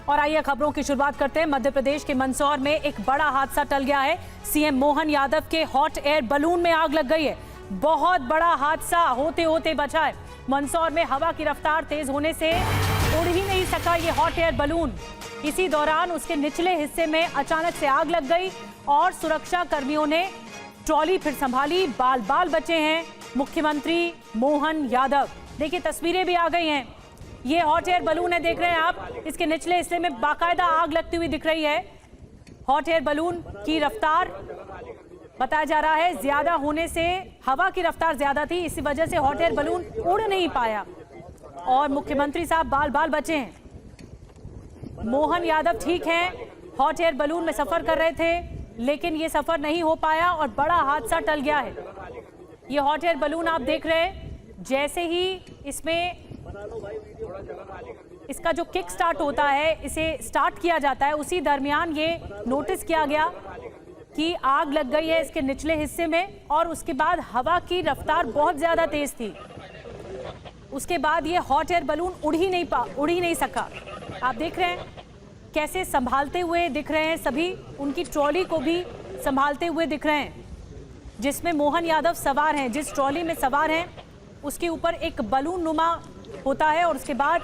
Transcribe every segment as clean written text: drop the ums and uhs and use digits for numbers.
और आइए खबरों की शुरुआत करते हैं। मध्य प्रदेश के मंदसौर में एक बड़ा हादसा टल गया है। सीएम मोहन यादव के हॉट एयर बलून में आग लग गई है। बहुत बड़ा हादसा होते होते बचा है। मंदसौर में हवा की रफ्तार तेज होने से उड़ ही नहीं सका ये हॉट एयर बलून। इसी दौरान उसके निचले हिस्से में अचानक से आग लग गई और सुरक्षा कर्मियों ने ट्रॉली फिर संभाली। बाल बाल बचे हैं मुख्यमंत्री मोहन यादव। देखिए तस्वीरें भी आ गई हैं। ये हॉट एयर बलून है, देख रहे हैं आप। इसके निचले हिस्से में बाकायदा आग लगती हुई दिख रही है। हॉट एयर बलून की रफ्तार बताया जा रहा है ज्यादा होने से, हवा की रफ्तार ज्यादा थी, इसी वजह से हॉट एयर बलून उड़ नहीं पाया और मुख्यमंत्री साहब बाल बाल बचे हैं। मोहन यादव ठीक हैं, हॉट एयर बलून में सफर कर रहे थे लेकिन ये सफर नहीं हो पाया और बड़ा हादसा टल गया है। ये हॉट एयर बलून आप देख रहे हैं, जैसे ही इसमें इसका जो किक स्टार्ट होता है, इसे स्टार्ट किया जाता है, उसी दरमियान ये नोटिस किया गया कि आग लग गई है इसके निचले हिस्से में और उसके बाद हवा की रफ्तार बहुत ज्यादा तेज थी। उसके बाद ये हॉट एयर बलून उड़ ही नहीं सका। आप देख रहे हैं कैसे संभालते हुए दिख रहे हैं सभी, उनकी ट्रॉली को भी संभालते हुए दिख रहे हैं जिसमें मोहन यादव सवार हैं। जिस ट्रॉली में सवार हैं उसके ऊपर एक बलून नुमा होता है और उसके बाद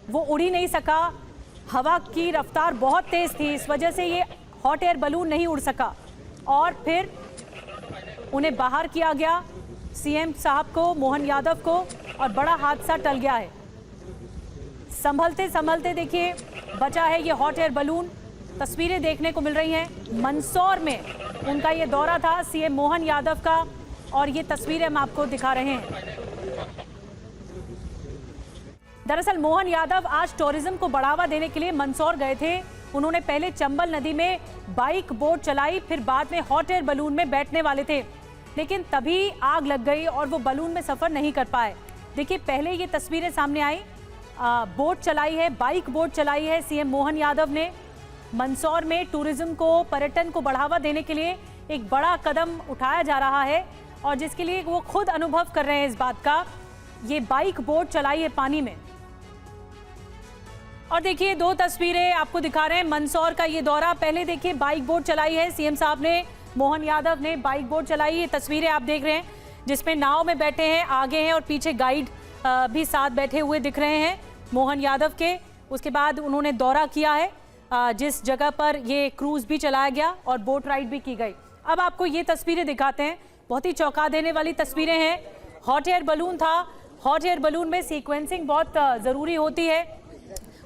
वो उड़ ही नहीं सका। हवा की रफ्तार बहुत तेज थी, इस वजह से ये हॉट एयर बलून नहीं उड़ सका और फिर उन्हें बाहर किया गया, सीएम साहब को, मोहन यादव को, और बड़ा हादसा टल गया है। संभलते संभलते देखिए बचा है ये हॉट एयर बलून। तस्वीरें देखने को मिल रही हैं मंदसौर में, उनका ये दौरा था सीएम मोहन यादव का और ये तस्वीरें हम आपको दिखा रहे हैं। दरअसल मोहन यादव आज टूरिज्म को बढ़ावा देने के लिए मंदसौर गए थे। उन्होंने पहले चंबल नदी में बाइक बोट चलाई, फिर बाद में हॉट एयर बलून में बैठने वाले थे लेकिन तभी आग लग गई और वो बलून में सफर नहीं कर पाए। देखिए पहले ये तस्वीरें सामने आई, बोट चलाई है, बाइक बोट चलाई है सीएम मोहन यादव ने। मंदसौर में टूरिज्म को, पर्यटन को बढ़ावा देने के लिए एक बड़ा कदम उठाया जा रहा है और जिसके लिए वो खुद अनुभव कर रहे हैं इस बात का। ये बाइक बोट चलाई है पानी में और देखिए दो तस्वीरें आपको दिखा रहे हैं मंदसौर का ये दौरा। पहले देखिए बाइक बोट चलाई है सीएम साहब ने, मोहन यादव ने बाइक बोट चलाई। ये तस्वीरें आप देख रहे हैं जिसमें नाव में बैठे हैं, आगे हैं और पीछे गाइड भी साथ बैठे हुए दिख रहे हैं मोहन यादव के। उसके बाद उन्होंने दौरा किया है जिस जगह पर ये क्रूज भी चलाया गया और बोट राइड भी की गई। अब आपको ये तस्वीरें दिखाते हैं, बहुत ही चौंका देने वाली तस्वीरें हैं। हॉट एयर बलून था, हॉट एयर बलून में सीक्वेंसिंग बहुत ज़रूरी होती है।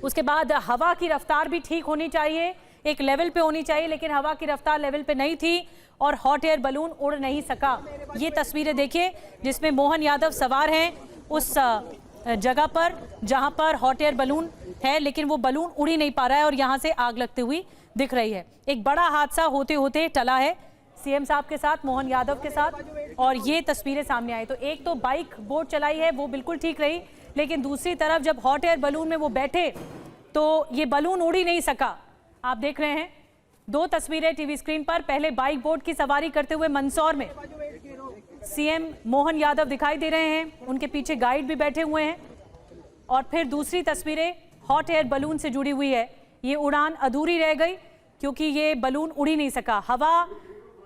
उसके बाद हवा की रफ्तार भी ठीक होनी चाहिए, एक लेवल पे होनी चाहिए, लेकिन हवा की रफ्तार लेवल पे नहीं थी और हॉट एयर बलून उड़ नहीं सका। ये तस्वीरें देखिए जिसमें मोहन यादव सवार हैं उस जगह पर जहां पर हॉट एयर बलून है, लेकिन वो बलून उड़ ही नहीं पा रहा है और यहां से आग लगती हुई दिख रही है। एक बड़ा हादसा होते होते टला है सीएम साहब के साथ, मोहन यादव के साथ, और ये तस्वीरें सामने आई। तो एक तो बाइक बोट चलाई है वो बिल्कुल ठीक रही, लेकिन दूसरी तरफ जब हॉट एयर बलून में वो बैठे तो ये बलून उड़ ही नहीं सका। आप देख रहे हैं दो तस्वीरें टीवी स्क्रीन पर। पहले बाइक बोट की सवारी करते हुए मंदसौर में सीएम मोहन यादव दिखाई दे रहे हैं, उनके पीछे गाइड भी बैठे हुए हैं, और फिर दूसरी तस्वीरें हॉट एयर बलून से जुड़ी हुई है। ये उड़ान अधूरी रह गई क्योंकि ये बलून उड़ ही नहीं सका। हवा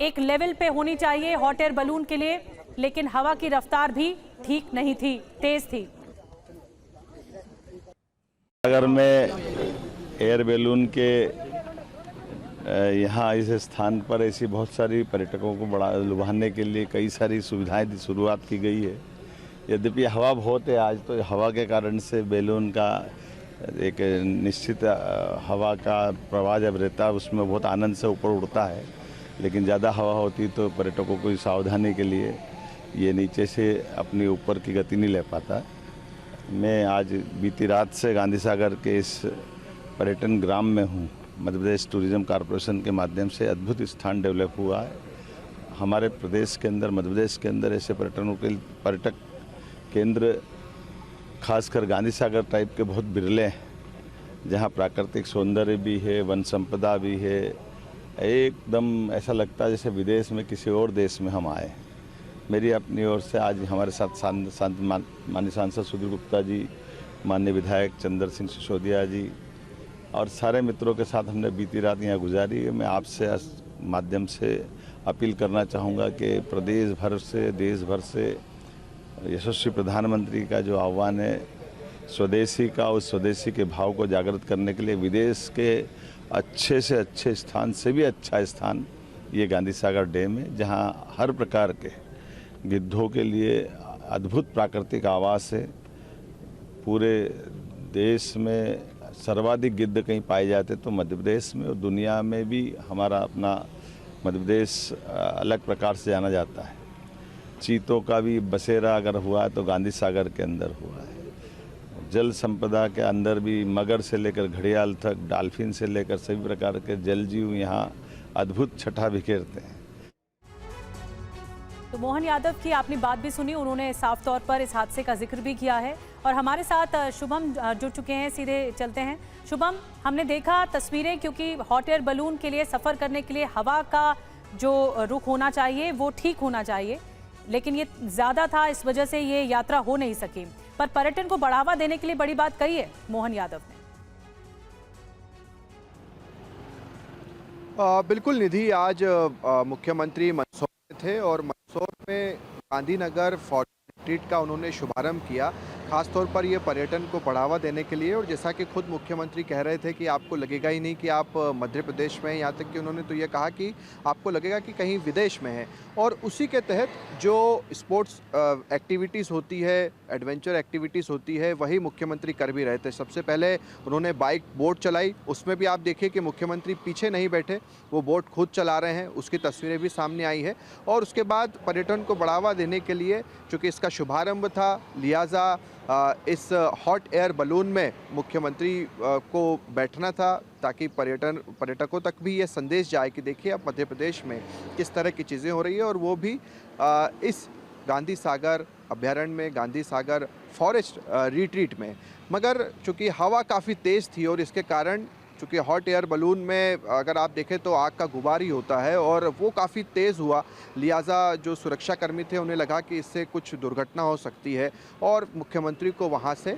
एक लेवल पे होनी चाहिए हॉट एयर बलून के लिए, लेकिन हवा की रफ्तार भी ठीक नहीं थी, तेज थी। अगर मैं एयर बैलून के यहाँ इस स्थान पर ऐसी बहुत सारी पर्यटकों को लुभाने के लिए कई सारी सुविधाएं शुरुआत की गई है। यद्यपि हवा बहुत है आज, तो हवा के कारण से बैलून का एक निश्चित हवा का प्रवाह जब रहता है उसमें बहुत आनंद से ऊपर उड़ता है, लेकिन ज़्यादा हवा होती तो पर्यटकों को सावधानी के लिए ये नीचे से अपनी ऊपर की गति नहीं ले पाता। मैं आज बीती रात से गांधी सागर के इस पर्यटन ग्राम में हूँ। मध्य प्रदेश टूरिज्म कॉरपोरेशन के माध्यम से अद्भुत स्थान डेवलप हुआ है हमारे प्रदेश के अंदर, मध्य प्रदेश के अंदर। ऐसे पर्यटक केंद्र खासकर गांधी सागर टाइप के बहुत बिरले हैं, जहाँ प्राकृतिक सौंदर्य भी है, वन संपदा भी है। एकदम ऐसा लगता है जैसे विदेश में किसी और देश में हम आए। मेरी अपनी ओर से आज हमारे साथ माननीय सांसद सुधीर गुप्ता जी, माननीय विधायक चंद्र सिंह सिसोदिया जी, और सारे मित्रों के साथ हमने बीती रात यहाँ गुजारी है। मैं आपसे माध्यम से अपील करना चाहूँगा कि प्रदेश भर से, देश भर से यशस्वी प्रधानमंत्री का जो आह्वान है स्वदेशी का, उस स्वदेशी के भाव को जागृत करने के लिए विदेश के अच्छे से अच्छे स्थान से भी अच्छा स्थान ये गांधी सागर डैम है, जहाँ हर प्रकार के गिद्धों के लिए अद्भुत प्राकृतिक आवास है। पूरे देश में सर्वाधिक गिद्ध कहीं पाए जाते तो मध्य प्रदेश में, और दुनिया में भी हमारा अपना मध्य प्रदेश अलग प्रकार से जाना जाता है। चीतों का भी बसेरा अगर हुआ है तो गांधी सागर के अंदर हुआ है। जल संपदा के अंदर भी मगर से लेकर घड़ियाल तक, डॉल्फिन से लेकर सभी प्रकार के जल जीव यहाँ अद्भुत छठा बिखेरते हैं। तो मोहन यादव की आपने बात भी सुनी, उन्होंने साफ तौर पर इस हादसे का जिक्र भी किया है। और हमारे साथ शुभम जुड़ चुके हैं, सीधे चलते हैं। शुभम, हमने देखा तस्वीरें, क्योंकि हॉट एयर बलून के लिए सफ़र करने के लिए हवा का जो रुख होना चाहिए वो ठीक होना चाहिए, लेकिन ये ज़्यादा था, इस वजह से ये यात्रा हो नहीं सकी। पर पर्यटन को बढ़ावा देने के लिए बड़ी बात कही है मोहन यादव ने। बिल्कुल निधि, आज मुख्यमंत्री मंदसौर में थे और मंदसौर में गांधीनगर फॉरेस्ट रिट्रीट का उन्होंने शुभारंभ किया, खासतौर पर ये पर्यटन को बढ़ावा देने के लिए। और जैसा कि खुद मुख्यमंत्री कह रहे थे कि आपको लगेगा ही नहीं कि आप मध्य प्रदेश में हैं, यहाँ तक कि उन्होंने तो ये कहा कि आपको लगेगा कि कहीं विदेश में है। और उसी के तहत जो स्पोर्ट्स एक्टिविटीज़ होती है, एडवेंचर एक्टिविटीज़ होती है, वही मुख्यमंत्री कर भी रहे थे। सबसे पहले उन्होंने बाइक बोट चलाई, उसमें भी आप देखिए कि मुख्यमंत्री पीछे नहीं बैठे, वो बोट खुद चला रहे हैं, उसकी तस्वीरें भी सामने आई है। और उसके बाद पर्यटन को बढ़ावा देने के लिए, चूँकि इसका शुभारंभ था, लिहाजा इस हॉट एयर बलून में मुख्यमंत्री को बैठना था, ताकि पर्यटकों तक भी ये संदेश जाए कि देखिए अब मध्य प्रदेश में किस तरह की चीज़ें हो रही है। और वो भी इस गांधी सागर अभ्यारण्य में, गांधी सागर फॉरेस्ट रिट्रीट में। मगर चूँकि हवा काफ़ी तेज़ थी और इसके कारण, चूँकि हॉट एयर बलून में अगर आप देखें तो आग का गुबार ही होता है और वो काफ़ी तेज़ हुआ, लिहाजा जो सुरक्षाकर्मी थे उन्हें लगा कि इससे कुछ दुर्घटना हो सकती है और मुख्यमंत्री को वहाँ से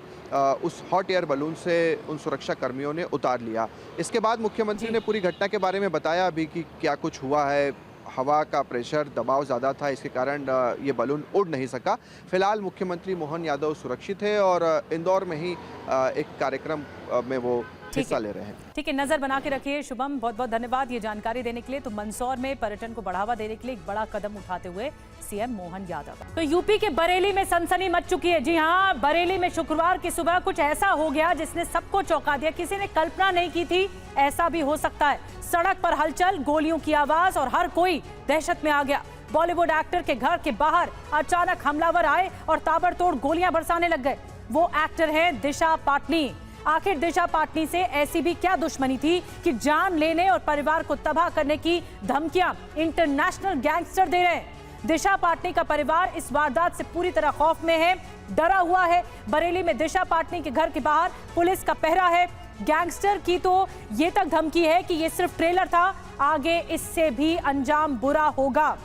उस हॉट एयर बलून से उन सुरक्षाकर्मियों ने उतार लिया। इसके बाद मुख्यमंत्री ने पूरी घटना के बारे में बताया अभी कि क्या कुछ हुआ है। हवा का प्रेशर, दबाव ज़्यादा था, इसके कारण ये बलून उड़ नहीं सका। फिलहाल मुख्यमंत्री मोहन यादव सुरक्षित है और इंदौर में ही एक कार्यक्रम में वो हिस्सा ले रहे हैं। ठीक है, नजर बना के रखिए शुभम, बहुत बहुत धन्यवाद ये जानकारी देने के लिए। तो मंदसौर में पर्यटन को बढ़ावा देने के लिए एक बड़ा कदम उठाते हुए सीएम मोहन यादव। तो यूपी के बरेली में सनसनी मच चुकी है। जी हाँ, बरेली में शुक्रवार की सुबह कुछ ऐसा हो गया जिसने सबको चौंका दिया। किसी ने कल्पना नहीं की थी ऐसा भी हो सकता है। सड़क पर हलचल, गोलियों की आवाज और हर कोई दहशत में आ गया। बॉलीवुड एक्टर के घर के बाहर अचानक हमलावर आए और ताबड़तोड़ गोलियां बरसाने लग गए। वो एक्टर है दिशा पाटनी। आखिर दिशा पाटनी से ऐसी भी क्या दुश्मनी थी कि जान लेने और परिवार को तबाह करने की धमकियां इंटरनेशनल गैंगस्टर दे रहे हैं। दिशा पाटनी का परिवार इस वारदात से पूरी तरह खौफ में है, डरा हुआ है। बरेली में दिशा पाटनी के घर के बाहर पुलिस का पहरा है। गैंगस्टर की तो ये तक धमकी है कि ये सिर्फ ट्रेलर था, आगे इससे भी अंजाम बुरा होगा।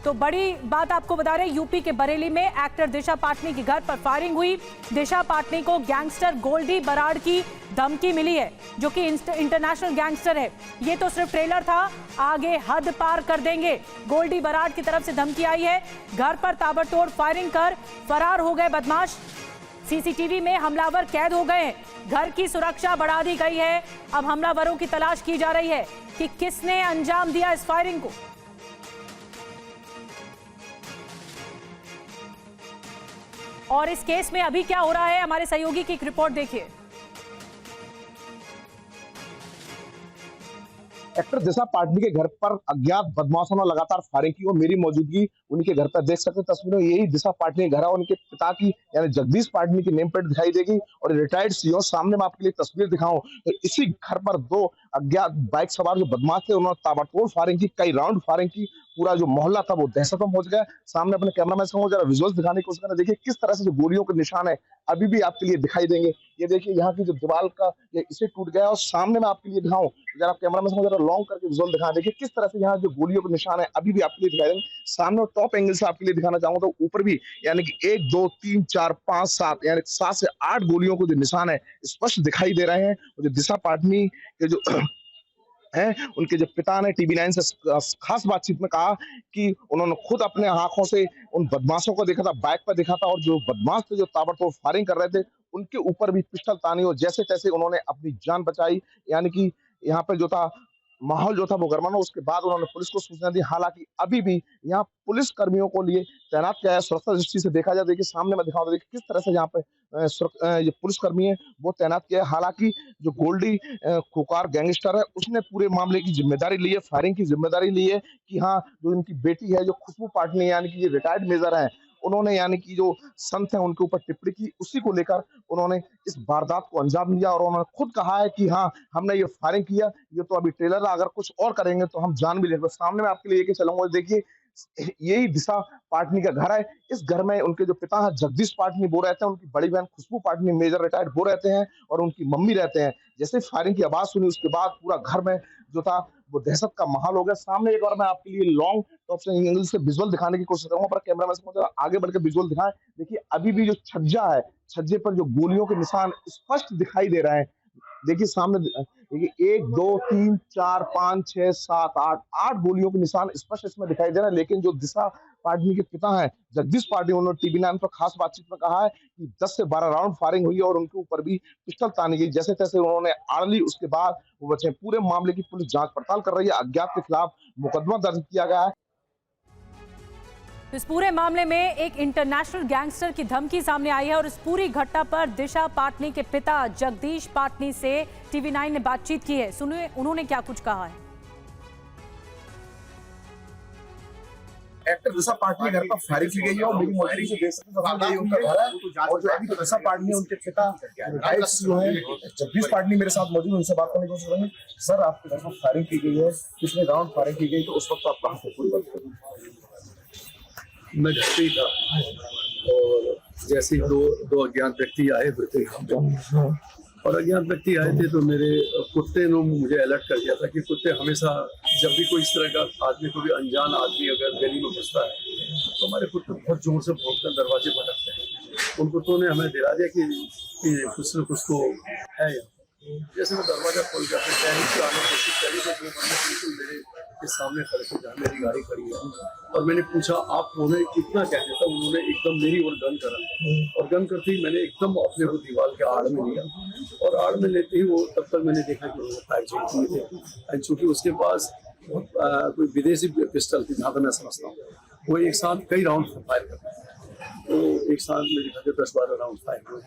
तो बड़ी बात आपको बता रहे, यूपी के बरेली में एक्टर दिशा पाटनी के घर पर फायरिंग हुई। दिशा पाटनी को गैंगस्टर गोल्डी बराड़ की धमकी मिली है, जो कि इंटरनेशनल गैंगस्टर है। ये तो सिर्फ ट्रेलर था, आगे हद पार कर देंगे। गोल्डी बराड़ की तरफ से धमकी आई है। घर पर ताबड़तोड़ फायरिंग कर फरार हो गए बदमाश। सीसीटीवी में हमलावर कैद हो गए। घर की सुरक्षा बढ़ा दी गई है। अब हमलावरों की तलाश की जा रही है कि किसने अंजाम दिया इस फायरिंग को। और इस केस में अभी क्या हो रहा है, हमारे सहयोगी की एक रिपोर्ट देखिए। एक्टर दिशा पाटनी के घर पर अज्ञात बदमाशों ने लगातार फायरिंग की और मेरी मौजूदगी उनके घर पर देख सकते तस्वीरों। यही दिशा पाटनी घर है, उनके पिता की यानी जगदीश पाटनी की नेम प्लेट दिखाई देगी और रिटायर्ड सीओ। सामने मैं आपके लिए तस्वीर दिखाऊं तो इसी घर पर दो अज्ञात बाइक सवार जो बदमाश थे उन्होंने ताबड़तोड़ फायरिंग की, कई राउंड फायरिंग की पूरा जो मोहल्ला था वो दहशत में पहुंच गया। सामने अपने कैमरामैन को जरा विजुअल्स दिखाने की कोशिश करें, देखिए किस तरह से जो गोलियों के निशान है अभी भी आपके लिए दिखाई देंगे। ये देखिए यहाँ की जो दीवार का ये इसे टूट गया, और सामने मैं आपके लिए दिखाऊं जरा कैमरामैन को जरा लॉन्ग करके विजुअल दिखा, देखिए किस तरह से यहाँ जो गोलियों के निशान है अभी भी आपके लिए दिखाई देंगे। सामने टॉप एंगल से आपके लिए दिखाना चाहूंगा तो ऊपर भी यानी कि 1 2 3 4 5 7 यानी 7 से 8 गोलियों को जो निशान है स्पष्ट दिखाई दे रहे हैं। जो दिशा पाटनी के जो हैं उनके जो पिता ने टीवी9 से खास बातचीत में कहा कि उन्होंने खुद अपने आंखों से उन बदमाशों को देखा था, बाइक पर देखा था, और जो बदमाश थे जो ताबड़तोड़ फायरिंग कर रहे थे उनके ऊपर भी पिस्टल तानी और जैसे तैसे उन्होंने अपनी जान बचाई। यानी कि यहाँ पे जो था माहौल जो था वो गरमाना। उसके बाद उन्होंने पुलिस को सूचना दी। हालांकि अभी भी यहाँ पुलिस कर्मियों को लिए तैनात किया है। सुरक्षा दृष्टि से देखा जाए, देखिए सामने मैं दिखाऊं, देखिए किस तरह से यहाँ पे ये पुलिस कर्मी है वो तैनात किया है। हालांकि जो गोल्डी खुकार गैंगस्टर है उसने पूरे मामले की जिम्मेदारी ली है, फायरिंग की जिम्मेदारी ली है कि हाँ जो इनकी बेटी है जो खुशबू पाटनी यानी कि ये रिटायर्ड मेजर है, उन्होंने यानी कि जो संत है उनके ऊपर टिप्पणी की, उसी को लेकर उन्होंने इस वारदात को अंजाम दिया। और उन्होंने खुद कहा है कि हाँ हमने ये फायरिंग किया, ये तो अभी ट्रेलर है, अगर कुछ और करेंगे तो हम जान भी लेंगे। सामने मैं आपके लिए लेके चलूंगा, देखिए यही दिशा पाटनी का घर है। इस घर में उनके जो पिता हैं जगदीश पाटनी वो रहते हैं, उनकी बड़ी बहन खुशबू पाटनी मेजर रिटायर्ड वो रहते हैं, और उनकी मम्मी रहते हैं। जैसे फायरिंग की आवाज सुनी उसके बाद पूरा घर में जो था वो दहशत का माहौल हो गया। सामने एक बार मैं आपके लिए लॉन्ग टॉप से एंगल से विजुअल दिखाने की कोशिश करूंगा, पर कैमरामैन को आगे बढ़ के विजुअल दिखाएं। देखिए अभी भी जो छज्जा है, छज्जे पर जो गोलियों के निशान स्पष्ट दिखाई दे रहे हैं। देखिए सामने देखिए 1 2 3 4 5 6 7 8 गोलियों के निशान स्पष्ट इसमें दिखाई दे रहे हैं। लेकिन जो दिशा पाटनी के पिता हैं जगदीश पाटनी, उन्होंने टीवी9 पर खास बातचीत में कहा है कि 10 से 12 राउंड फायरिंग हुई और उनके ऊपर भी पिस्टल तानी गई। जैसे तैसे उन्होंने आड़ ली, उसके बाद वो बचे। पूरे मामले की पुलिस जांच पड़ताल कर रही है। अज्ञात के खिलाफ मुकदमा दर्ज किया गया है। इस पूरे मामले में एक इंटरनेशनल गैंगस्टर की धमकी सामने आई है और इस पूरी घटना पर दिशा पाटनी के पिता जगदीश पाटनी से टीवी9 ने बातचीत की है। सुनिए उन्होंने क्या कुछ कहा है। एक्टर दिशा पाटनी घर पर फायरिंग की गई है और मेरी मौजूदगी से देख सकते हैं यही उनका घर है। और जो अभी दिशा पाटनी उनके पिता जो है जगदीश पाटनी मेरे साथ मौजूद, उनसे बात करने की कोशिश करेंगे। सर आपके घर पर फायरिंग की गई है, कितने राउंड फायरिंग की गई, तो उस वक्त आप कहाँ थे? पूरी बात करें। मैं घर पे ही था और जैसे ही दो अज्ञात व्यक्ति आए हुए थे और अज्ञात व्यक्ति आए थे तो मेरे कुत्ते ने मुझे अलर्ट कर दिया था कि कुत्ते हमेशा जब भी कोई इस तरह का आदमी, कोई भी अनजान आदमी अगर गली में घुसता है तो हमारे कुत्ते बहुत जोर से भौंककर दरवाजे भटकते हैं। उन कुत्तों ने हमें दिला दिया कि कुछ न कुछ तो है। जैसे मैं दरवाजा खोल कर आने की कोशिश करी तो वो बंदे बिल्कुल मेरे के सामने खड़े थे जहाँ मेरी गाड़ी खड़ी है, और मैंने पूछा आप उन्हें इतना कह देता, उन्होंने एकदम मेरी ओर गन करा और गन करते ही मैंने एकदम अपने को दीवार के आड़ में लिया और आड़ में लेते ही वो तब तक मैंने देखा कि उन्होंने फायर किए थे। चूँकि उसके पास कोई विदेशी पिस्टल थी जहाँ तक मैं समझता हूँ, वो एक साथ कई राउंड फायर करता है, तो एक साथ मेरे घर के 10-12 राउंड फायर हुए।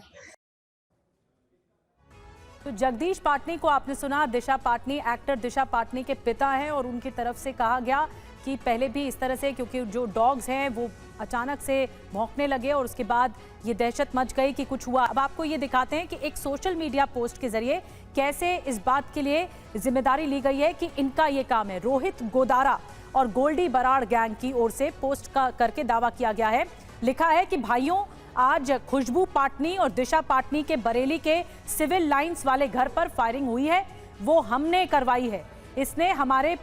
तो जगदीश पाटनी को आपने सुना, दिशा पाटनी एक्टर दिशा पाटनी के पिता हैं और उनकी तरफ से कहा गया कि पहले भी इस तरह से, क्योंकि जो डॉग्स हैं वो अचानक से भौंकने लगे और उसके बाद ये दहशत मच गई कि कुछ हुआ। अब आपको ये दिखाते हैं कि एक सोशल मीडिया पोस्ट के जरिए कैसे इस बात के लिए जिम्मेदारी ली गई है कि इनका ये काम है। रोहित गोदारा और गोल्डी बराड़ गैंग की ओर से पोस्ट करके दावा किया गया है। लिखा है कि भाइयों, आज खुशबू पाटनी और दिशा पाटनी के बरेली के सिविल लाइंस वाले घर पर फायरिंग हुई है, वो हमने करवाई है। इसने हमारे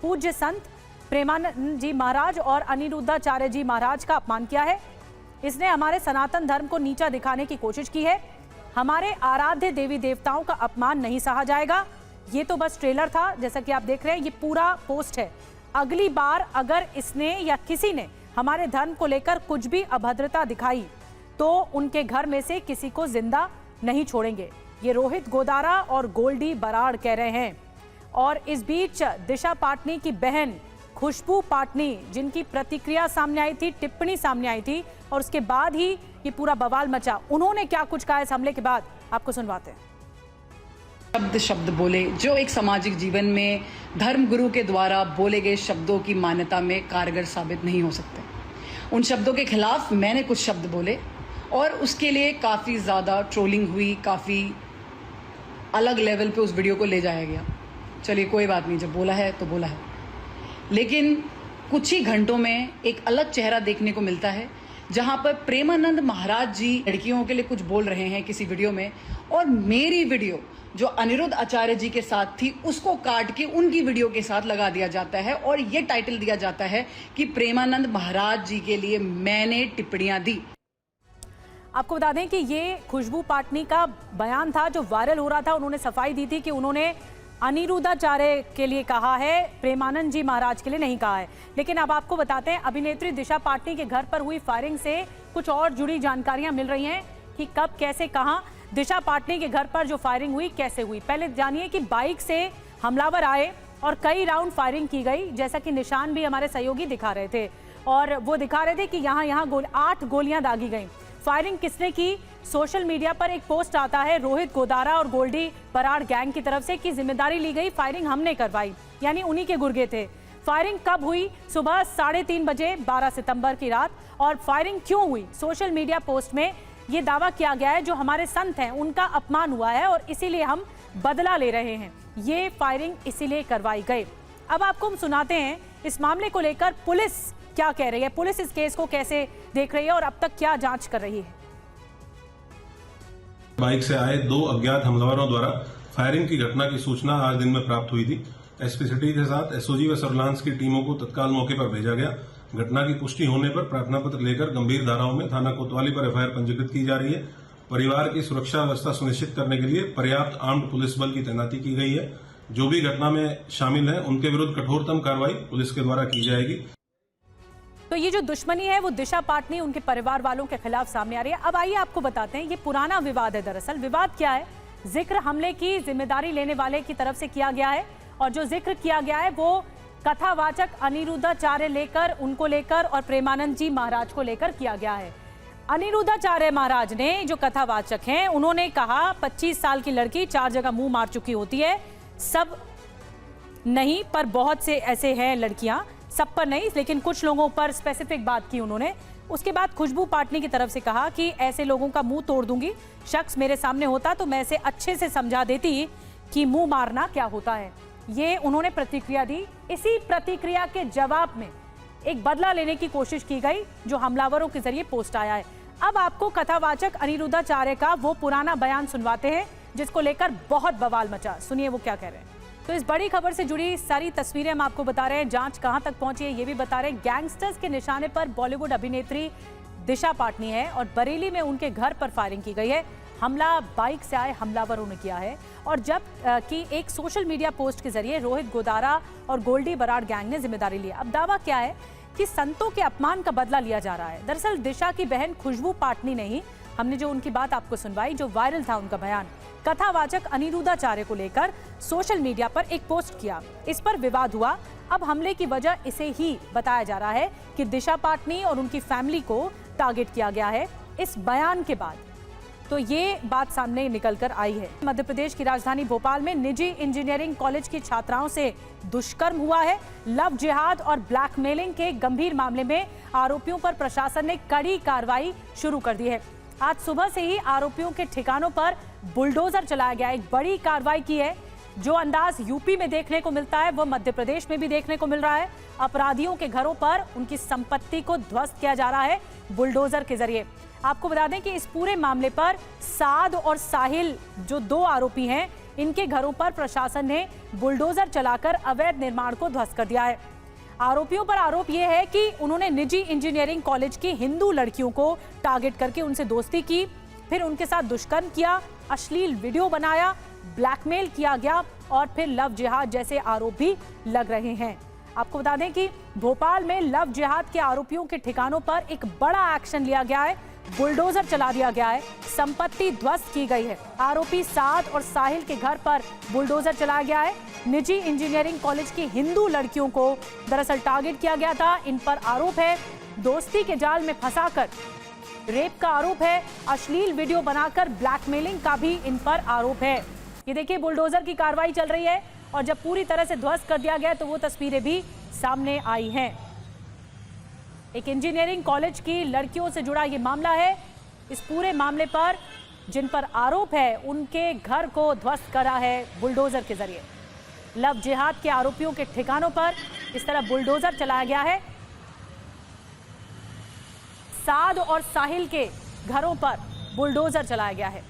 पूज्य संत प्रेमानंद जी महाराज और अनिरुद्धाचार्य जी महाराज का अपमान किया है। इसने हमारे सनातन धर्म को नीचा दिखाने की कोशिश की है। हमारे आराध्य देवी देवताओं का अपमान नहीं सहा जाएगा। ये तो बस ट्रेलर था, जैसा कि आप देख रहे हैं, ये पूरा पोस्ट है। अगली बार अगर इसने या किसी ने हमारे धर्म को लेकर कुछ भी अभद्रता दिखाई तो उनके घर में से किसी को जिंदा नहीं छोड़ेंगे, ये रोहित गोदारा और गोल्डी बराड़ कह रहे हैं। और इस बीच दिशा पाटनी की बहन खुशबू पाटनी, जिनकी प्रतिक्रिया सामने आई थी, टिप्पणी सामने आई थी और उसके बाद ही ये पूरा बवाल मचा, उन्होंने क्या कुछ कहा इस हमले के बाद, आपको सुनवाते हैं। शब्द बोले जो एक सामाजिक जीवन में धर्मगुरु के द्वारा बोले गए शब्दों की मान्यता में कारगर साबित नहीं हो सकते। उन शब्दों के खिलाफ मैंने कुछ शब्द बोले और उसके लिए काफ़ी ज़्यादा ट्रोलिंग हुई, काफ़ी अलग लेवल पे उस वीडियो को ले जाया गया। चलिए कोई बात नहीं, जब बोला है तो बोला है। लेकिन कुछ ही घंटों में एक अलग चेहरा देखने को मिलता है, जहां पर प्रेमानंद महाराज जी लड़कियों के लिए कुछ बोल रहे हैं किसी वीडियो में, और मेरी वीडियो जो अनिरुद्ध आचार्य जी के साथ थी उसको काट के उनकी वीडियो के साथ लगा दिया जाता है और ये टाइटल दिया जाता है कि प्रेमानंद महाराज जी के लिए मैंने टिप्पणियां दी। आपको बता दें कि ये खुशबू पाटनी का बयान था जो वायरल हो रहा था। उन्होंने सफाई दी थी कि उन्होंने अनिरुद्धाचार्य के लिए कहा है, प्रेमानंद जी महाराज के लिए नहीं कहा है। लेकिन अब आपको बताते हैं, अभिनेत्री दिशा पाटनी के घर पर हुई फायरिंग से कुछ और जुड़ी जानकारियां मिल रही हैं कि कब, कैसे, कहां दिशा पाटनी के घर पर जो फायरिंग हुई कैसे हुई। पहले जानिए कि बाइक से हमलावर आए और कई राउंड फायरिंग की गई, जैसा कि निशान भी हमारे सहयोगी दिखा रहे थे, और वो दिखा रहे थे कि यहाँ 8 गोलियां दागी गई। फायरिंग किसने की? सोशल मीडिया पर एक पोस्ट आता है रोहित गोदारा और गोल्डी बराड़ गैंग की तरफ से कि जिम्मेदारी ली गई, फायरिंग हमने करवाई, यानी उन्हीं के गुर्गे थे। फायरिंग कब हुई? सुबह 3:30 बजे 12 सितंबर की रात। और फायरिंग क्यों हुई? सोशल मीडिया पोस्ट में ये दावा किया गया है जो हमारे संत हैं उनका अपमान हुआ है और इसीलिए हम बदला ले रहे हैं, ये फायरिंग इसीलिए करवाई गई। अब आपको हम सुनाते हैं इस मामले को लेकर पुलिस क्या कह रही है, पुलिस इस केस को कैसे देख रही है और अब तक क्या जांच कर रही है। बाइक से आए 2 अज्ञात हमलावरों द्वारा फायरिंग की घटना की सूचना आज दिन में प्राप्त हुई थी। एसपी सिटी के साथ एसओजी व सर्विलांस की टीमों को तत्काल मौके पर भेजा गया। घटना की पुष्टि होने पर प्रार्थना पत्र लेकर गंभीर धाराओं में थाना कोतवाली पर एफआईआर पंजीकृत की जा रही है। परिवार की सुरक्षा व्यवस्था सुनिश्चित करने के लिए पर्याप्त आर्म्ड पुलिस बल की तैनाती की गई है। जो भी घटना में शामिल है उनके विरुद्ध कठोरतम कार्रवाई पुलिस के द्वारा की जाएगी। तो ये जो दुश्मनी है वो दिशा पाटनी उनके परिवार वालों के खिलाफ सामने आ रही है। अब आइए आपको बताते हैं, ये पुराना विवाद है। दरअसल विवाद क्या है? जिक्र हमले की जिम्मेदारी लेने वाले की तरफ से किया गया है और जो जिक्र किया गया है वो कथावाचक अनिरुद्धाचार्य उनको लेकर और प्रेमानंद जी महाराज को लेकर किया गया है। अनिरुद्धाचार्य महाराज ने, जो कथावाचक हैं, उन्होंने कहा 25 साल की लड़की 4 जगह मुंह मार चुकी होती है, सब नहीं पर बहुत से ऐसे हैं लड़कियां, सब पर नहीं लेकिन कुछ लोगों पर स्पेसिफिक बात की उन्होंने। उसके बाद खुशबू पाटनी की तरफ से कहा कि ऐसे लोगों का मुंह तोड़ दूंगी, शख्स मेरे सामने होता तो मैं इसे अच्छे से समझा देती कि मुंह मारना क्या होता है। ये उन्होंने प्रतिक्रिया दी। इसी प्रतिक्रिया के जवाब में एक बदला लेने की कोशिश की गई जो हमलावरों के जरिए पोस्ट आया है। अब आपको कथावाचक अनिरुद्धाचार्य का वो पुराना बयान सुनवाते हैं जिसको लेकर बहुत बवाल मचा। सुनिए वो क्या कह रहे हैं। तो इस बड़ी खबर से जुड़ी सारी तस्वीरें हम आपको बता रहे हैं, जांच कहां तक पहुंची है ये भी बता रहे हैं। गैंगस्टर्स के निशाने पर बॉलीवुड अभिनेत्री दिशा पाटनी है और बरेली में उनके घर पर फायरिंग की गई है। हमला बाइक से आए हमलावरों ने किया है और जब कि एक सोशल मीडिया पोस्ट के जरिए रोहित गोदारा और गोल्डी बराड़ गैंग ने जिम्मेदारी ली। अब दावा क्या है कि संतों के अपमान का बदला लिया जा रहा है। दरअसल दिशा की बहन खुशबू पाटनी ने ही, हमने जो उनकी बात आपको सुनवाई, जो वायरल था उनका बयान, कथावाचक अनिरुद्धाचार्य को लेकर सोशल मीडिया पर एक पोस्ट किया। इस पर विवाद हुआ। अब हमले की वजह इसे ही बताया जा रहा है कि दिशा पाटनी और उनकी फैमिली को टारगेट किया गया है इस बयान के बाद। तो ये बात सामने निकल कर आई है। मध्य प्रदेश की राजधानी भोपाल में निजी इंजीनियरिंग कॉलेज की छात्राओं से दुष्कर्म हुआ है। लव जिहाद और ब्लैकमेलिंग के गंभीर मामले में आरोपियों पर प्रशासन ने कड़ी कार्रवाई शुरू कर दी है। आज सुबह से ही आरोपियों के ठिकानों पर बुलडोजर चलाया गया। एक बड़ी कार्रवाई की है। जो अंदाज यूपी में देखने को मिलता है वो मध्य प्रदेश में भी देखने को मिल रहा है। अपराधियों के घरों पर उनकी संपत्ति को ध्वस्त किया जा रहा है बुलडोजर के जरिए। आपको बता दें कि इस पूरे मामले पर साद और साहिल, जो 2 आरोपी हैं, इनके घरों पर प्रशासन ने बुलडोजर चलाकर अवैध निर्माण को ध्वस्त कर दिया है। आरोपियों पर आरोप यह है कि उन्होंने निजी इंजीनियरिंग कॉलेज की हिंदू लड़कियों को टारगेट करके उनसे दोस्ती की, फिर उनके साथ दुष्कर्म किया, अश्लील वीडियो बनाया, ब्लैकमेल किया गया और फिर लव जिहाद जैसे आरोप भी लग रहे हैं। आपको बता दें कि भोपाल में लव जिहाद के आरोपियों के ठिकानों पर एक बड़ा एक्शन लिया गया है। बुलडोजर चला दिया गया है, संपत्ति ध्वस्त की गई है। आरोपी साद और साहिल के घर पर बुलडोजर चलाया गया है। निजी इंजीनियरिंग कॉलेज की हिंदू लड़कियों को दरअसल टारगेट किया गया था। इन पर आरोप है दोस्ती के जाल में फंसाकर रेप का आरोप है, अश्लील वीडियो बनाकर ब्लैकमेलिंग का भी इन पर आरोप है। ये देखिए बुलडोजर की कार्रवाई चल रही है और जब पूरी तरह से ध्वस्त कर दिया गया तो वो तस्वीरें भी सामने आई हैं। एक इंजीनियरिंग कॉलेज की लड़कियों से जुड़ा ये मामला है। इस पूरे मामले पर जिन पर आरोप है उनके घर को ध्वस्त करा है बुलडोजर के जरिए। लव जिहाद के आरोपियों के ठिकानों पर इस तरह बुलडोजर चलाया गया है। साद और साहिल के घरों पर बुलडोजर चलाया गया है।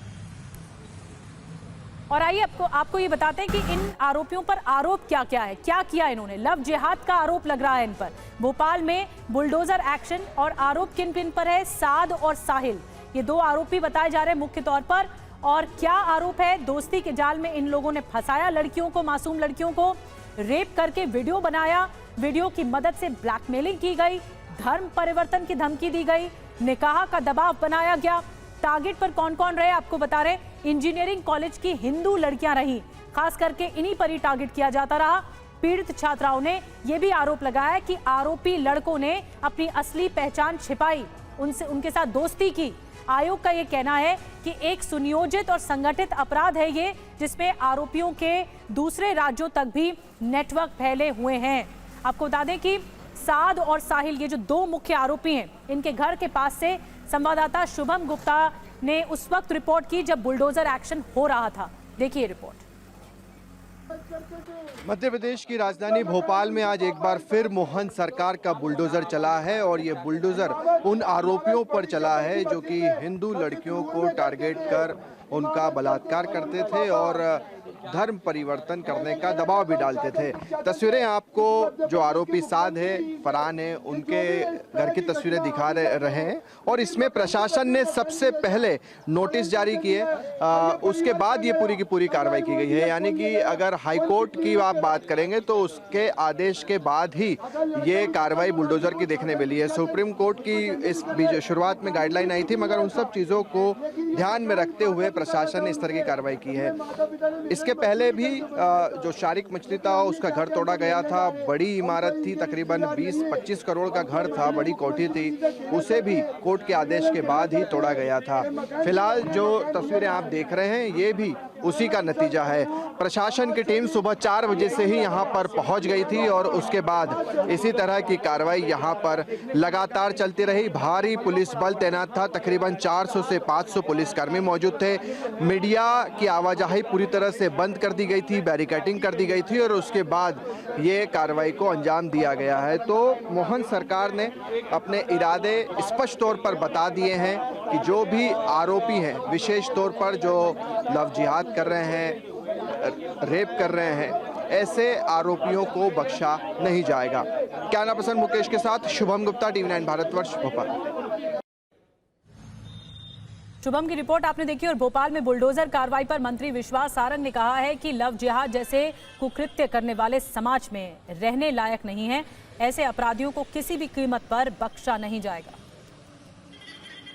और आइए आपको ये बताते हैं कि इन आरोपियों पर आरोप क्या क्या है, क्या किया इन्होंने। लव जिहाद का आरोप लग रहा है इन पर। भोपाल में बुलडोजर एक्शन और आरोप किन पर है? साद और साहिल, ये दो आरोपी बताए जा रहे हैं मुख्य तौर पर। और क्या आरोप है? दोस्ती के जाल में इन लोगों ने फंसाया लड़कियों को, मासूम लड़कियों को, रेप करके वीडियो बनाया, वीडियो की मदद से ब्लैकमेलिंग की गई, धर्म परिवर्तन की धमकी दी गई, निकाह का दबाव बनाया गया। टारगेट पर कौन कौन रहे आपको बता रहे, इंजीनियरिंग कॉलेज की हिंदू लड़कियां रही, खास करके इन्हीं पर ही टारगेट किया जाता रहा। पीड़ित छात्राओं ने यह भी आरोप लगाया कि आरोपी लड़कों ने अपनी असली पहचान छिपाई, उनके साथ दोस्ती की। आयोग का यह कहना है कि एक सुनियोजित और संगठित अपराध है ये, जिसमें आरोपियों के दूसरे राज्यों तक भी नेटवर्क फैले हुए हैं। आपको बता दें कि साद और साहिल, ये जो दो मुख्य आरोपी हैं, इनके घर के पास से संवाददाता शुभम गुप्ता ने उस वक्त रिपोर्ट की जब बुलडोजर एक्शन हो रहा था। देखिए रिपोर्ट। मध्य प्रदेश की राजधानी भोपाल में आज एक बार फिर मोहन सरकार का बुलडोजर चला है और ये बुलडोजर उन आरोपियों पर चला है जो कि हिंदू लड़कियों को टारगेट कर उनका बलात्कार करते थे और धर्म परिवर्तन करने का दबाव भी डालते थे। तस्वीरें आपको जो आरोपी साद है, फरहान है, उनके घर की तस्वीरें दिखा रहे हैं और इसमें प्रशासन ने सबसे पहले नोटिस जारी किए, उसके बाद ये पूरी की पूरी कार्रवाई की गई है। यानी कि अगर हाईकोर्ट की आप बात करेंगे तो उसके आदेश के बाद ही ये कार्रवाई बुलडोजर की देखने मिली है। सुप्रीम कोर्ट की इस शुरुआत में गाइडलाइन आई थी, मगर उन सब चीज़ों को ध्यान में रखते हुए प्रशासन ने इस तरह की कार्रवाई की है। इसके पहले भी जो शारिक मछली था उसका घर तोड़ा गया था, बड़ी इमारत थी, तकरीबन 20-25 करोड़ का घर था, बड़ी कोठी थी, उसे भी कोर्ट के आदेश के बाद ही तोड़ा गया था। फिलहाल जो तस्वीरें आप देख रहे हैं ये भी उसी का नतीजा है। प्रशासन की टीम सुबह 4 बजे से ही यहाँ पर पहुँच गई थी और उसके बाद इसी तरह की कार्रवाई यहाँ पर लगातार चलती रही। भारी पुलिस बल तैनात था, तकरीबन 400 से 500 पुलिसकर्मी मौजूद थे। मीडिया की आवाजाही पूरी तरह से बंद कर दी गई थी, बैरिकेडिंग कर दी गई थी और उसके बाद ये कार्रवाई को अंजाम दिया गया है। तो मोहन सरकार ने अपने इरादे स्पष्ट तौर पर बता दिए हैं कि जो भी आरोपी हैं, विशेष तौर पर जो लव जिहाद कर रहे हैं, रेप कर रहे हैं, ऐसे आरोपियों को बख्शा नहीं जाएगा। कैमरा पर्सन मुकेश के साथ शुभम गुप्ता, TV9 भारतवर्ष, भोपाल। शुभम की रिपोर्ट आपने देखी। और भोपाल में बुलडोजर कार्रवाई पर मंत्री विश्वास सारंग ने कहा है कि लव जिहाद जैसे कुकृत्य करने वाले समाज में रहने लायक नहीं है, ऐसे अपराधियों को किसी भी कीमत पर बख्शा नहीं जाएगा।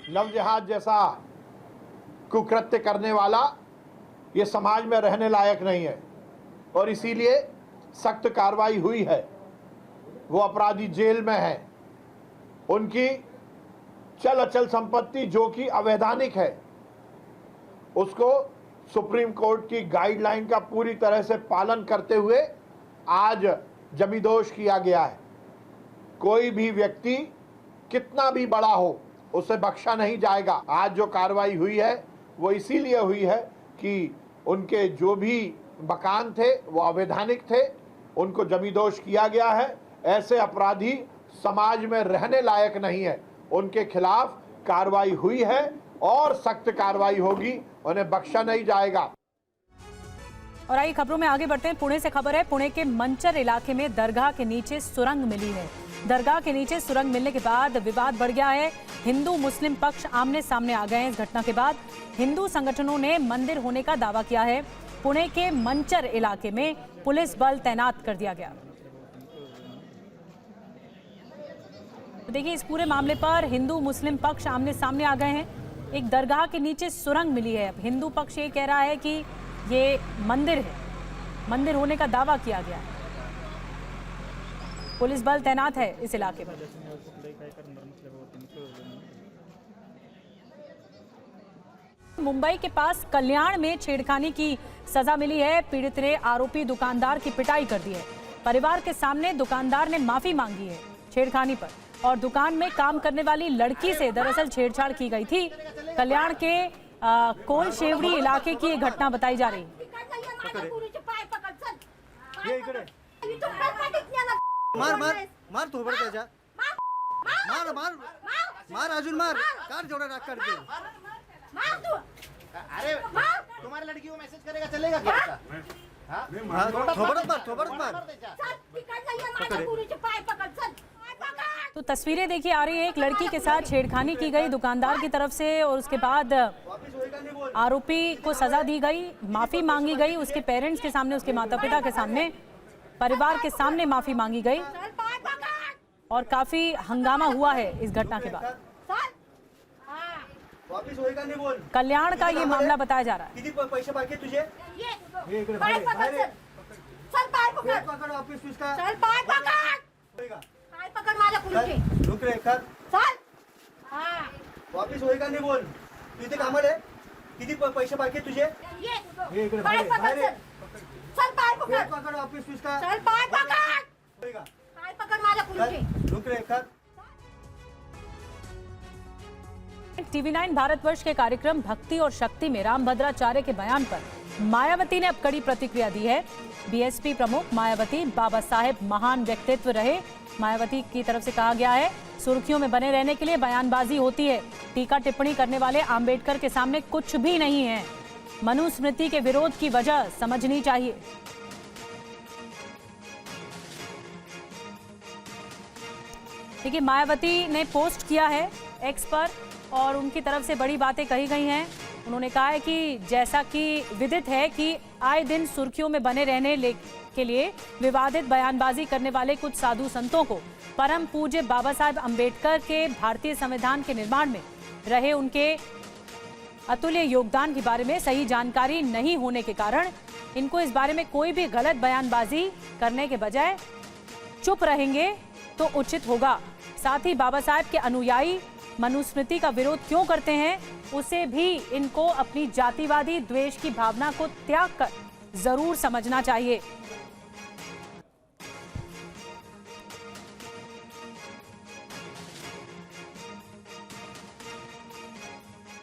लव जिहाद जैसा कुकृत्य करने वाला ये समाज में रहने लायक नहीं है और इसीलिए सख्त कार्रवाई हुई है। वो अपराधी जेल में हैं, उनकी चल अचल संपत्ति जो कि अवैधानिक है उसको सुप्रीम कोर्ट की गाइडलाइन का पूरी तरह से पालन करते हुए आज जमींदोज किया गया है। कोई भी व्यक्ति कितना भी बड़ा हो उसे बख्शा नहीं जाएगा। आज जो कार्रवाई हुई है वो इसीलिए हुई है कि उनके जो भी मकान थे वो अवैधानिक थे, उनको जमींदोज किया गया है। ऐसे अपराधी समाज में रहने लायक नहीं है, उनके खिलाफ कार्रवाई हुई है और सख्त कार्रवाई होगी, उन्हें बख्शा नहीं जाएगा। और आइए खबरों में आगे बढ़ते हैं। पुणे से खबर है, पुणे के मंचर इलाके में दरगाह के नीचे सुरंग मिली है। दरगाह के नीचे सुरंग मिलने के बाद विवाद बढ़ गया है। हिंदू मुस्लिम पक्ष आमने सामने आ गए हैं। इस घटना के बाद हिंदू संगठनों ने मंदिर होने का दावा किया है। पुणे के मंचर इलाके में पुलिस बल तैनात कर दिया गया। तो देखिए, इस पूरे मामले पर हिंदू मुस्लिम पक्ष आमने सामने आ गए हैं। एक दरगाह के नीचे सुरंग मिली है। अब हिंदू पक्ष ये कह रहा है कि ये मंदिर है, मंदिर होने का दावा किया गया है। पुलिस बल तैनात है इस इलाके में। मुंबई के पास कल्याण में छेड़खानी की सजा मिली है। पीड़ित ने आरोपी दुकानदार की पिटाई कर दी है। परिवार के सामने दुकानदार ने माफी मांगी है छेड़खानी पर, और दुकान में काम करने वाली लड़की से दरअसल छेड़छाड़ की गई थी। कल्याण के कोल शेवड़ी इलाके की ये घटना बताई जा रही है। मार मार मार थोबड त्याच्या मार मार मार अजून मार कार जेवढा राग काढते अरे तुम्हारी लड़की को मैसेज करेगा चलेगा क्या? थोबडत मार तो तस्वीरें देखिए आ रही है, एक लड़की के साथ छेड़खानी की गई दुकानदार की तरफ से और उसके बाद आरोपी को सजा दी गई, माफी मांगी गई उसके पेरेंट्स के सामने, उसके माता पिता के सामने, परिवार के सामने माफी मांगी गई और काफी हंगामा हुआ है इस घटना के बाद। वापिस होएगा नहीं बोल। कल्याण का ये मामला बताया जा रहा है। किती पैसे बाकी तुझे? पाय पकड़ वापिस उसका चल, पाय पकड़ माझ्या पुढचे रुक रे कर चल। वापिस होएगा नहीं बोल। तू इथे कामाला आहे? किती पैसे बाकी तुझे? पाय पकड़ चल, पाय पकड़ वापिस उसका चल, पाय पकड़ माझ्या पुढचे रुक रे कर। TV9 भारतवर्ष के कार्यक्रम भक्ति और शक्ति में रामभद्राचार्य के बयान पर मायावती ने अब कड़ी प्रतिक्रिया दी है। बीएसपी प्रमुख मायावती बाबा साहेब महान व्यक्तित्व रहे। मायावती की तरफ से कहा गया है सुर्खियों में बने रहने के लिए बयानबाजी होती है। टीका टिप्पणी करने वाले आंबेडकर के सामने कुछ भी नहीं है। मनुस्मृति के विरोध की वजह समझनी चाहिए। देखिए मायावती ने पोस्ट किया है एक्स पर और उनकी तरफ से बड़ी बातें कही गई हैं। उन्होंने कहा है कि जैसा कि विदित है कि आए दिन सुर्खियों में बने रहने के लिए विवादित बयानबाजी करने वाले कुछ साधु संतों को परम पूज्य बाबा साहेब अम्बेडकर के भारतीय संविधान के निर्माण में रहे उनके अतुल्य योगदान के बारे में सही जानकारी नहीं होने के कारण इनको इस बारे में कोई भी गलत बयानबाजी करने के बजाय चुप रहेंगे तो उचित होगा। साथ ही बाबा साहेब के अनुयायी मनुस्मृति का विरोध क्यों करते हैं उसे भी इनको अपनी जातिवादी द्वेष की भावना को त्याग कर जरूर समझना चाहिए।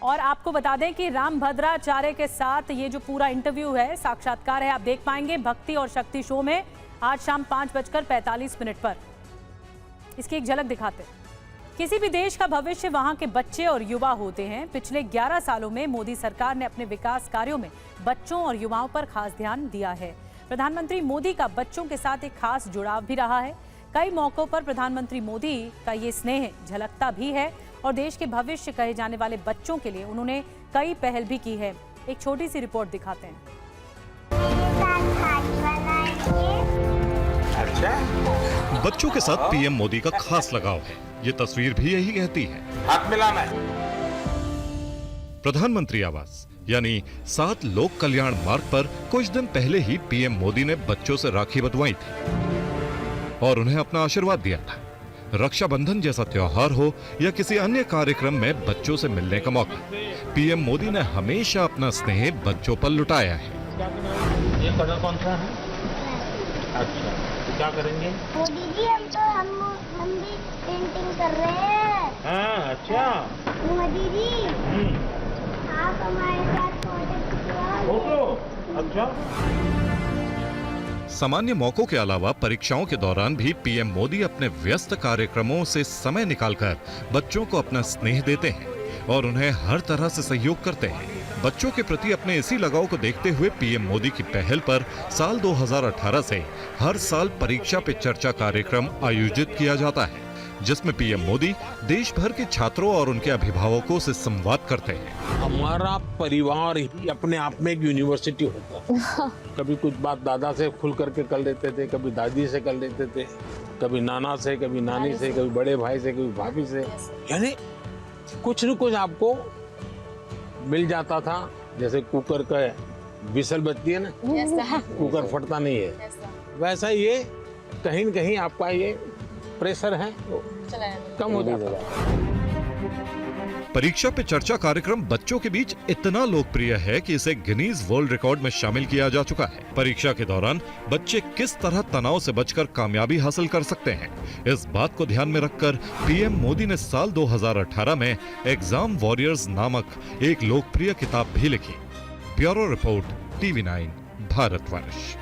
और आपको बता दें कि रामभद्राचार्य के साथ ये जो पूरा इंटरव्यू है, साक्षात्कार है, आप देख पाएंगे भक्ति और शक्ति शो में आज शाम 5:45 पर। इसकी एक झलक दिखाते हैं। किसी भी देश का भविष्य वहां के बच्चे और युवा होते हैं। पिछले 11 सालों में मोदी सरकार ने अपने विकास कार्यों में बच्चों और युवाओं पर खास ध्यान दिया है। प्रधानमंत्री मोदी का बच्चों के साथ एक खास जुड़ाव भी रहा है। कई मौकों पर प्रधानमंत्री मोदी का ये स्नेह झलकता भी है और देश के भविष्य कहे जाने वाले बच्चों के लिए उन्होंने कई पहल भी की है। एक छोटी सी रिपोर्ट दिखाते हैं। बच्चों के साथ पीएम मोदी का खास लगाव है, ये तस्वीर भी यही कहती है। हाथ मिलाना है। प्रधानमंत्री आवास यानी 7 लोक कल्याण मार्ग पर कुछ दिन पहले ही पीएम मोदी ने बच्चों से राखी बंधवाई थी और उन्हें अपना आशीर्वाद दिया था। रक्षाबंधन जैसा त्योहार हो या किसी अन्य कार्यक्रम में बच्चों से मिलने का मौका, पीएम मोदी ने हमेशा अपना स्नेह बच्चों पर लुटाया है। ये कलर कौन सा है? अच्छा, तो क्या करेंगे? मोदी जी हम भी पेंटिंग कर रहे हैं। हाँ, अच्छा। मोदी जी आप हमारे साथ फोटो। अच्छा। सामान्य मौकों के अलावा परीक्षाओं के दौरान भी पीएम मोदी अपने व्यस्त कार्यक्रमों से समय निकालकर बच्चों को अपना स्नेह देते हैं और उन्हें हर तरह से सहयोग करते हैं। बच्चों के प्रति अपने इसी लगाव को देखते हुए पीएम मोदी की पहल पर साल 2018 से हर साल परीक्षा पे चर्चा कार्यक्रम आयोजित किया जाता है, जिसमें पीएम मोदी देश भर के छात्रों और उनके अभिभावकों से संवाद करते हैं। हमारा परिवार ही अपने आप में एक यूनिवर्सिटी होता है। कभी कुछ बात दादा से खुल करके कर लेते थे, कभी दादी से कर लेते थे, कभी नाना से, कभी नानी से, कभी बड़े भाई से, कभी भाभी से, यानी कुछ न कुछ आपको मिल जाता था। जैसे कुकर का विसल बजती है ना, कुकर फटता नहीं है, वैसा ये कहीं न कहीं आपका ये प्रेशर है कम हो जाता है। परीक्षा पे चर्चा कार्यक्रम बच्चों के बीच इतना लोकप्रिय है कि इसे गिनीज वर्ल्ड रिकॉर्ड में शामिल किया जा चुका है। परीक्षा के दौरान बच्चे किस तरह तनाव से बचकर कामयाबी हासिल कर सकते हैं, इस बात को ध्यान में रखकर पीएम मोदी ने साल 2018 में एग्जाम वॉरियर्स नामक एक लोकप्रिय किताब भी लिखी। Bureau report, TV9 Bharatvarsh.